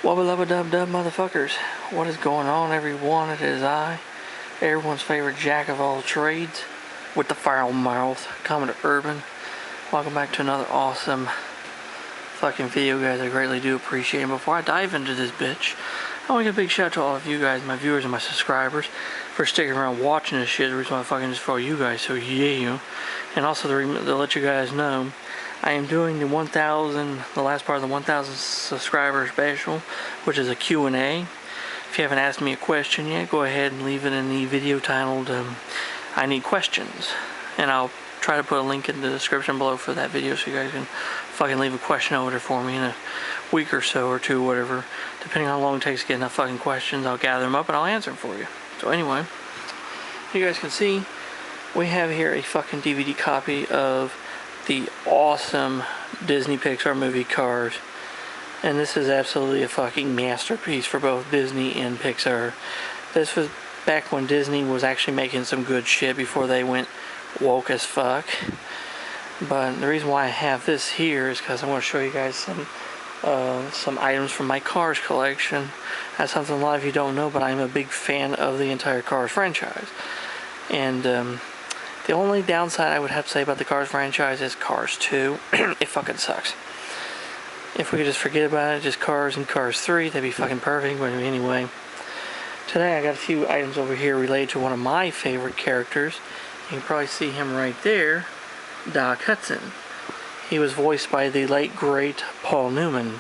Wubba lubba dub dub motherfuckers. What is going on, everyone? It is I, everyone's favorite jack of all trades, with the foul mouth, Commodore Urban. Welcome back to another awesome fucking video, guys. I greatly do appreciate it. Before I dive into this bitch, I want to give a big shout out to all of you guys, my viewers and my subscribers, for sticking around watching this shit. The reason why I fucking just for you guys, so yeah. And also to let you guys know, I am doing the last part of the 1,000 subscriber special, which is a Q&A. If you haven't asked me a question yet, go ahead and leave it in the video titled, I Need Questions. And I'll try to put a link in the description below for that video so you guys can fucking leave a question over there for me in a week or so or two, whatever. Depending on how long it takes to get enough fucking questions, I'll gather them up and I'll answer them for you. So anyway, you guys can see, we have here a fucking DVD copy of the awesome Disney Pixar movie Cars. And this is absolutely a fucking masterpiece for both Disney and Pixar. This was back when Disney was actually making some good shit before they went woke as fuck. But the reason why I have this here is because I want to show you guys some items from my Cars collection. That's something a lot of you don't know, but I'm a big fan of the entire Cars franchise. And the only downside I would have to say about the Cars franchise is Cars 2. It fucking sucks. If we could just forget about it, just Cars and Cars 3, that'd be fucking perfect. But anyway, today I got a few items over here related to one of my favorite characters. You can probably see him right there, Doc Hudson. He was voiced by the late great Paul Newman.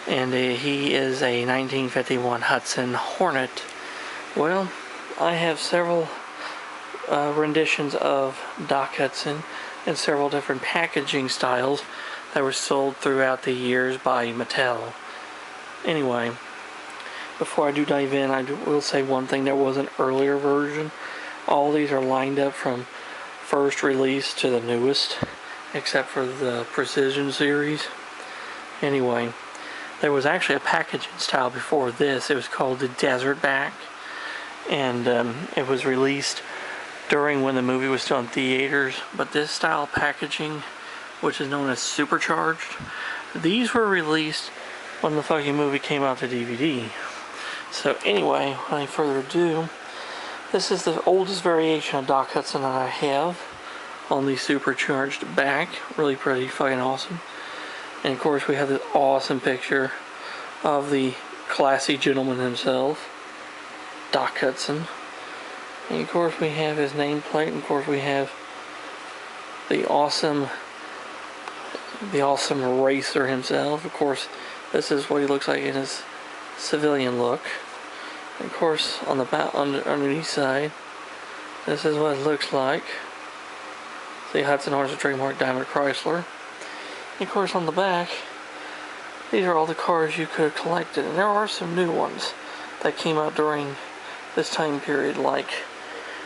And he is a 1951 Hudson Hornet. Well, I have several renditions of Doc Hudson in several different packaging styles that were sold throughout the years by Mattel. Anyway, before I do dive in, I will say one thing. There was an earlier version. All these are lined up from first release to the newest, except for the Precision series. Anyway, there was actually a packaging style before this. It was called the Desert Back, and it was released during when the movie was still in theaters. But this style of packaging, which is known as Supercharged, these were released when the fucking movie came out to DVD. So anyway, without any further ado, this is the oldest variation of Doc Hudson that I have on the Supercharged back. Really pretty fucking awesome. And of course we have this awesome picture of the classy gentleman himself, Doc Hudson. And of course we have his nameplate, and of course we have the awesome racer himself. Of course, this is what he looks like in his civilian look. And of course, on the back, underneath side, this is what it looks like. See, Hudson Horse trademark Daimler Chrysler. And of course, on the back, these are all the cars you could have collected, and there are some new ones that came out during this time period, like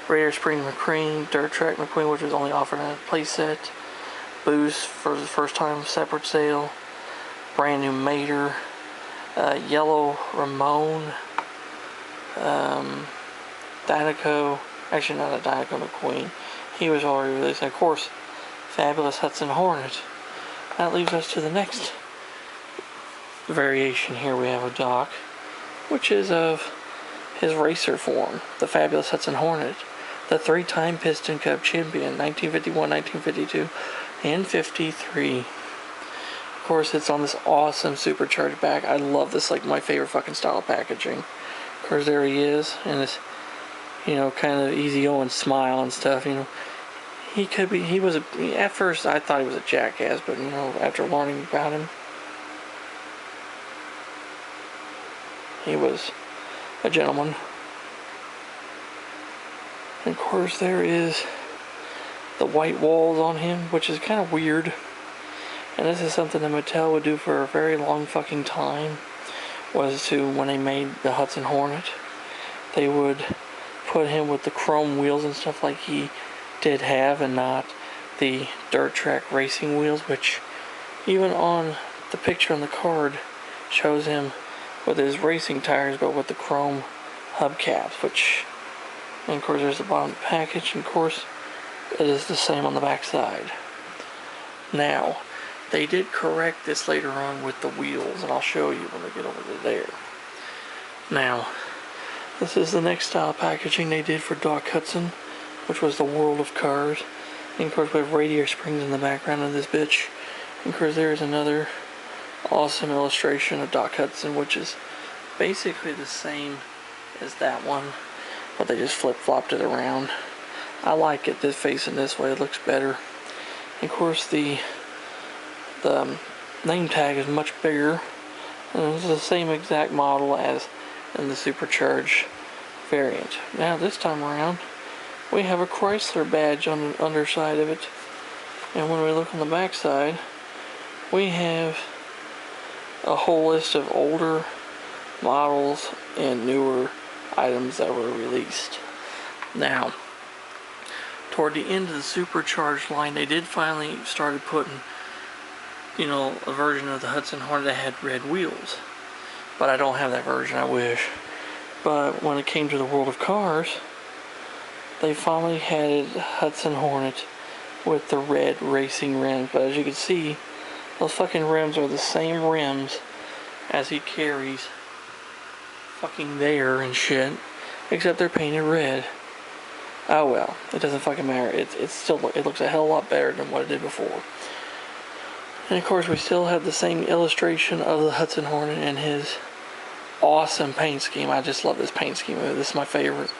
Raider Spring McQueen, Dirt Track McQueen, which was only offered in a playset, Boost for the first time separate sale, Brand New Mater, Yellow Ramon, Dinoco, actually not a Dinoco McQueen, he was already released, and of course, Fabulous Hudson Hornet. That leaves us to the next variation here. We have a Doc, which is of his racer form, the Fabulous Hudson Hornet, the three-time Piston Cup champion, 1951, 1952, and 53. Of course, it's on this awesome supercharged back. I love this, like my favorite fucking style of packaging. Of course, there he is, and this, you know, kind of easygoing smile and stuff. You know, at first I thought he was a jackass, but you know, after learning about him, he was a gentleman. And of course there is the white walls on him, which is kind of weird. And this is something that Mattel would do for a very long fucking time, was to, when they made the Hudson Hornet, they would put him with the chrome wheels and stuff like he did have, and not the dirt track racing wheels, which even on the picture on the card shows him with his racing tires, but with the chrome hubcaps, which, and of course there's the bottom of the package, and of course it is the same on the back side. Now, They did correct this later on with the wheels, and I'll show you when we get over to there. Now, this is the next style packaging they did for Doc Hudson, which was the World of Cars. And of course we have radiator springs in the background of this bitch. And of course there's another awesome illustration of Doc Hudson, which is basically the same as that one, but they just flip-flopped it around. I like it this facing this way, it looks better. And of course the name tag is much bigger, and it's the same exact model as in the supercharged variant. Now this time around we have a Chrysler badge on the underside of it, and when we look on the back side we have a whole list of older models and newer items that were released. Now toward the end of the supercharged line they did finally started putting, you know, a version of the Hudson Hornet that had red wheels, but I don't have that version, I wish. But when it came to the World of Cars, they finally had Hudson Hornet with the red racing rims. But as you can see, those fucking rims are the same rims as he carries fucking there and shit, except they're painted red. Oh well, it doesn't fucking matter. It looks a hell of a lot better than what it did before. And of course we still have the same illustration of the Hudson Hornet and his awesome paint scheme. I just love this paint scheme. This is my favorite.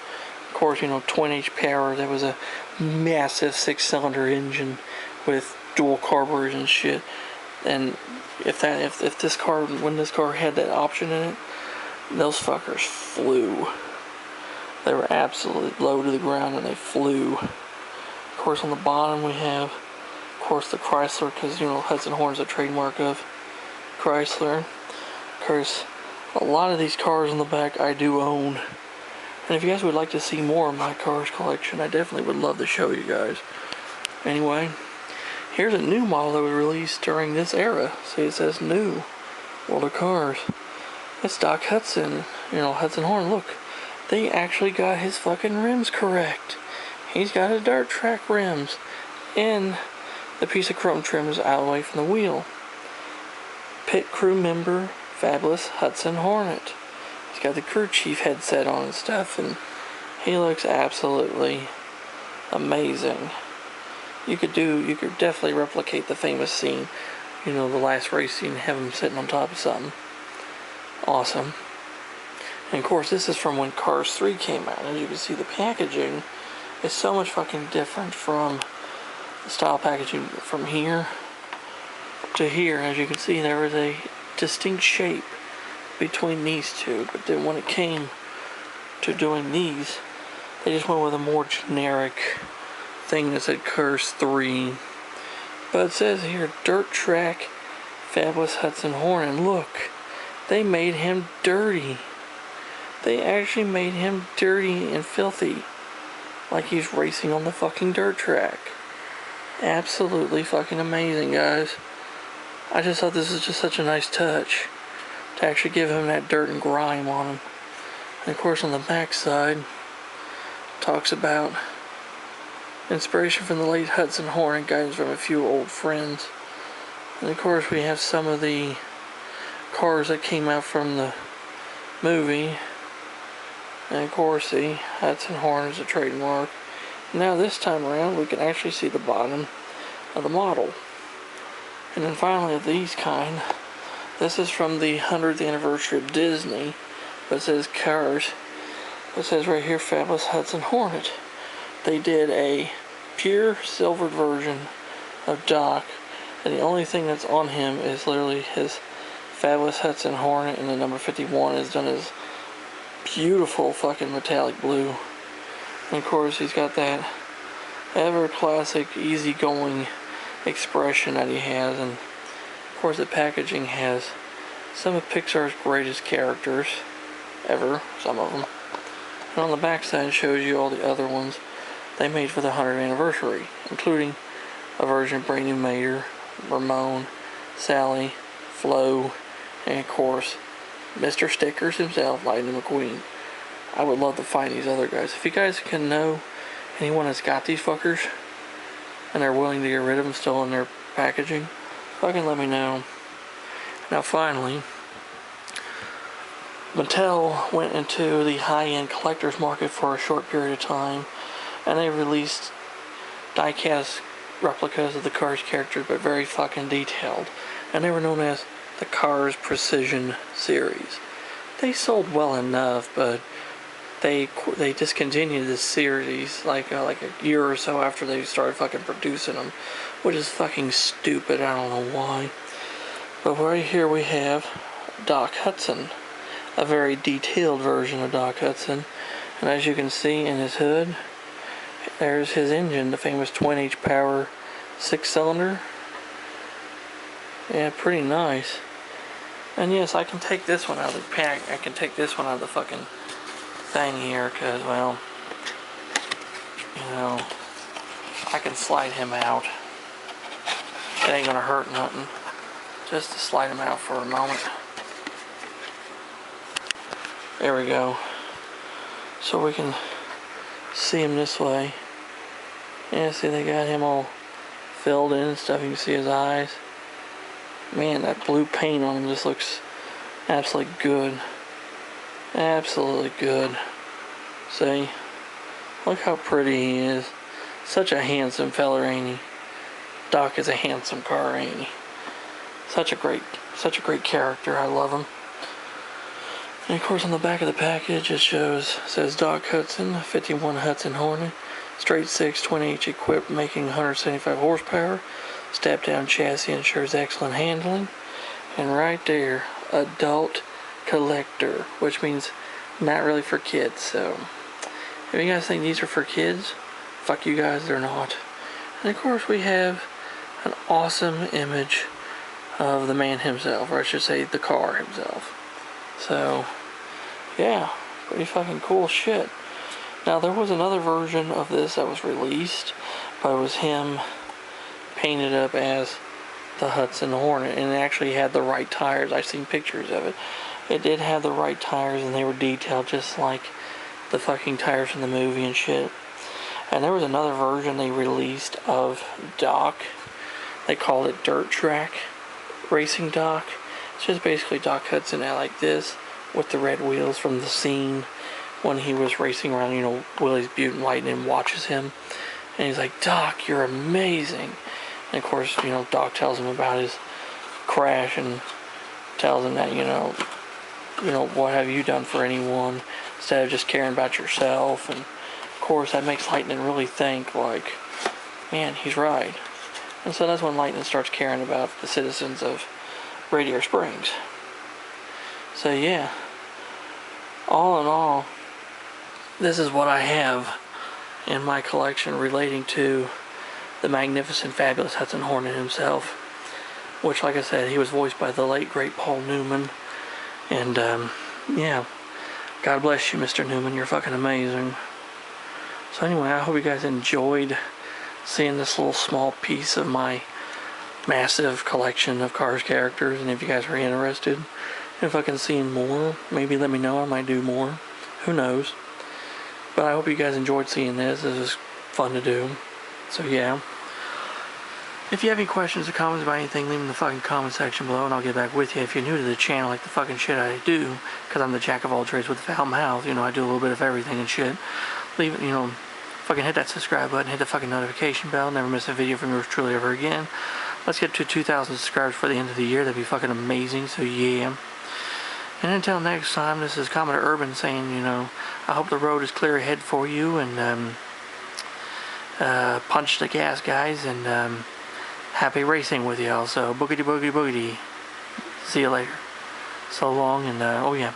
Of course, you know, 20 power. There was a massive 6-cylinder engine with dual carburetors and shit. And if this car, when this car had that option in it, those fuckers flew. They were absolutely low to the ground and they flew. Of course, on the bottom we have, of course, the Chrysler, because, you know, Hudson Hornet's a trademark of Chrysler. Of course, a lot of these cars on the back I do own. And if you guys would like to see more of my cars collection, I definitely would love to show you guys. Anyway, here's a new model that was released during this era. See, it says new World of Cars. It's Doc Hudson, you know, Hudson Hornet. Look, they actually got his fucking rims correct. He's got his dirt track rims, and the piece of chrome trim is out of the way from the wheel. Pit crew member, Fabulous Hudson Hornet. He's got the crew chief headset on and stuff, and he looks absolutely amazing. You could definitely replicate the famous scene, you know, the last race scene, have him sitting on top of something. Awesome. And of course this is from when Cars 3 came out. As you can see, the packaging is so much fucking different from the style packaging from here to here. As you can see, there was a distinct shape between these two, but then when it came to doing these, they just went with a more generic thing that said Cars 3. But it says here, Dirt Track Fabulous Hudson Hornet. And look, they made him dirty. They actually made him dirty and filthy, like he's racing on the fucking dirt track. Absolutely fucking amazing, guys. I just thought this was just such a nice touch to actually give him that dirt and grime on him. And of course on the back side talks about inspiration from the late Hudson Hornet, guidance from a few old friends. And of course we have some of the cars that came out from the movie. And of course the Hudson Hornet is a trademark. Now this time around we can actually see the bottom of the model. And then finally of these kind, this is from the 100th anniversary of Disney, but it says Cars. It says right here, Fabulous Hudson Hornet. They did a pure silvered version of Doc, and the only thing that's on him is literally his Fabulous Hudson Hornet, and the number 51 is done as beautiful fucking metallic blue. And of course he's got that ever classic easygoing expression that he has, and of course the packaging has some of Pixar's greatest characters ever, some of them. And on the back side shows you all the other ones they made for the 100th anniversary, including a version of Brandon Mater, Ramon, Sally, Flo, and of course Mr. Stickers himself, Lightning McQueen. I would love to find these other guys. If you guys can know anyone that's got these fuckers and they're willing to get rid of them still in their packaging, fucking let me know. Now finally, Mattel went into the high-end collector's market for a short period of time, and they released die-cast replicas of the Cars characters, but very fucking detailed. And they were known as the Cars Precision series. They sold well enough, but they discontinued this series like a year or so after they started fucking producing them, which is fucking stupid. I don't know why. But right here we have Doc Hudson, a very detailed version of Doc Hudson, and as you can see in his hood, there's his engine, the famous 20H power 6-cylinder. Yeah, pretty nice. And yes, I can take this one out of the pack. I can take this one out of the fucking thing here, because, well, you know, I can slide him out. It ain't gonna hurt nothing. Just to slide him out for a moment. There we go. So we can see him this way. Yeah, see, they got him all filled in and stuff. You can see his eyes. Man, that blue paint on him just looks absolutely good. Absolutely good. See? Look how pretty he is. Such a handsome feller, ain't he? Doc is a handsome car, ain't he? Such a great character. I love him. And of course on the back of the package it says Doc Hudson, 51 Hudson Hornet, straight 6, 20H equipped, making 175 horsepower. Step down chassis ensures excellent handling. And right there, adult collector, which means not really for kids. So if you guys think these are for kids, fuck you guys, they're not. And of course we have an awesome image of the man himself, or I should say the car himself. So yeah, pretty fucking cool shit. Now there was another version of this that was released, but it was him painted up as the Hudson Hornet, and it actually had the right tires. I've seen pictures of it. It did have the right tires, and they were detailed just like the fucking tires from the movie and shit. And there was another version they released of Doc. They called it Dirt Track Racing Doc. It's just basically Doc Hudson out like this with the red wheels from the scene when he was racing around. You know, Willie's Butte and Lightning watches him, and he's like, "Doc, you're amazing." And of course, you know, Doc tells him about his crash and tells him that, you know, what have you done for anyone instead of just caring about yourself. And of course, that makes Lightning really think, like, man, he's right. And so that's when Lightning starts caring about the citizens of Radiator Springs. So yeah, all in all, this is what I have in my collection relating to the magnificent, fabulous Hudson Hornet himself, which, like I said, he was voiced by the late, great Paul Newman. And, yeah, God bless you, Mr. Newman, you're fucking amazing. So anyway, I hope you guys enjoyed seeing this little small piece of my massive collection of Cars characters, and if you guys are interested in fucking seeing more, maybe let me know, I might do more, who knows. But I hope you guys enjoyed seeing this. This is fun to do. So yeah, if you have any questions or comments about anything, leave them in the fucking comment section below and I'll get back with you. If you're new to the channel, like the fucking shit I do, because I'm the jack of all trades with the foul mouth, you know, I do a little bit of everything and shit, leave it, you know, fucking hit that subscribe button, hit the fucking notification bell, never miss a video from yours truly ever again. Let's get to 2,000 subscribers for the end of the year. That'd be fucking amazing. So yeah, and until next time, this is Commodore Urban saying, you know, I hope the road is clear ahead for you, and punch the gas, guys, and happy racing with y'all. So boogity boogity boogity. See you later. So long, and oh yeah,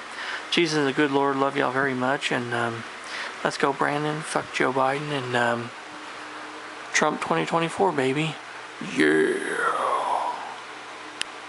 Jesus is a good Lord. Love y'all very much, and let's go, Brandon. Fuck Joe Biden and Trump 2024, baby. Yeah.